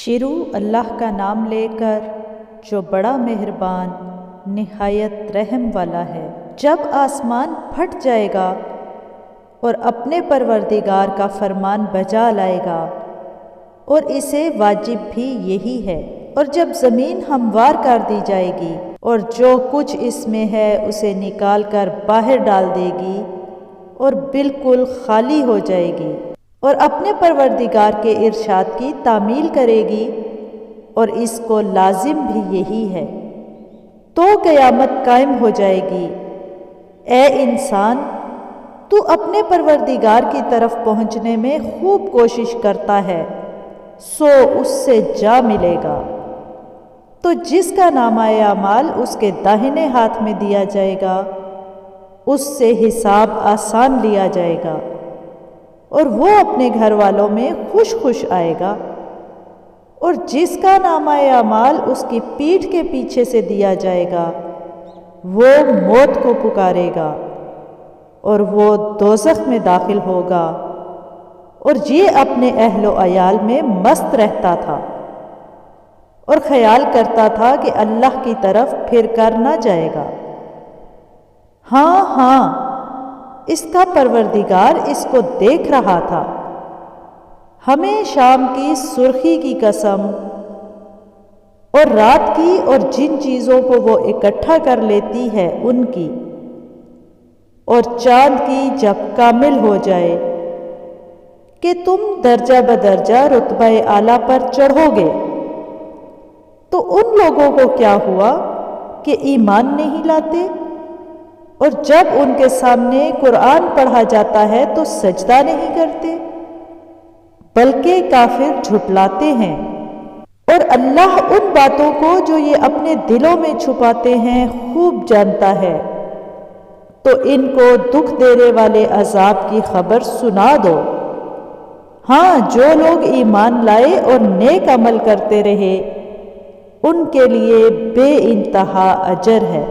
شروع اللہ کا نام لے کر جو بڑا مہربان نہایت رحم والا ہے۔ جب آسمان پھٹ جائے گا اور اپنے پروردگار کا فرمان بجا لائے گا اور اسے واجب بھی یہی ہے، اور جب زمین ہموار کر دی جائے گی اور جو کچھ اس میں ہے اسے نکال کر باہر ڈال دے گی اور بالکل خالی ہو جائے گی اور اپنے پروردگار کے ارشاد کی تعمیل کرے گی، اور اس کو لازم بھی یہی ہے، تو قیامت قائم ہو جائے گی۔ اے انسان، تو اپنے پروردگار کی طرف پہنچنے میں خوب کوشش کرتا ہے، سو اس سے جا ملے گا۔ تو جس کا نامہ اعمال اس کے داہنے ہاتھ میں دیا جائے گا، اس سے حساب آسان لیا جائے گا اور وہ اپنے گھر والوں میں خوش خوش آئے گا، اور جس کا نامہ اعمال اس کی پیٹھ کے پیچھے سے دیا جائے گا، وہ موت کو پکارے گا اور وہ دوزخ میں داخل ہوگا، اور یہ اپنے اہل و عیال میں مست رہتا تھا اور خیال کرتا تھا کہ اللہ کی طرف پھر کر نہ جائے گا۔ ہاں، اس کا پروردگار اس کو دیکھ رہا تھا۔ ہمیں شام کی سرخی کی قسم، اور رات کی، اور جن چیزوں کو وہ اکٹھا کر لیتی ہے ان کی، اور چاند کی جب کامل ہو جائے کہ تم درجہ بدرجہ رتبہ اعلیٰ پر چڑھو گے، تو ان لوگوں کو کیا ہوا کہ ایمان نہیں لاتے، اور جب ان کے سامنے قرآن پڑھا جاتا ہے تو سجدہ نہیں کرتے، بلکہ کافر جھٹلاتے ہیں۔ اور اللہ ان باتوں کو جو یہ اپنے دلوں میں چھپاتے ہیں خوب جانتا ہے، تو ان کو دکھ دینے والے عذاب کی خبر سنا دو۔ ہاں، جو لوگ ایمان لائے اور نیک عمل کرتے رہے، ان کے لیے بے انتہا اجر ہے۔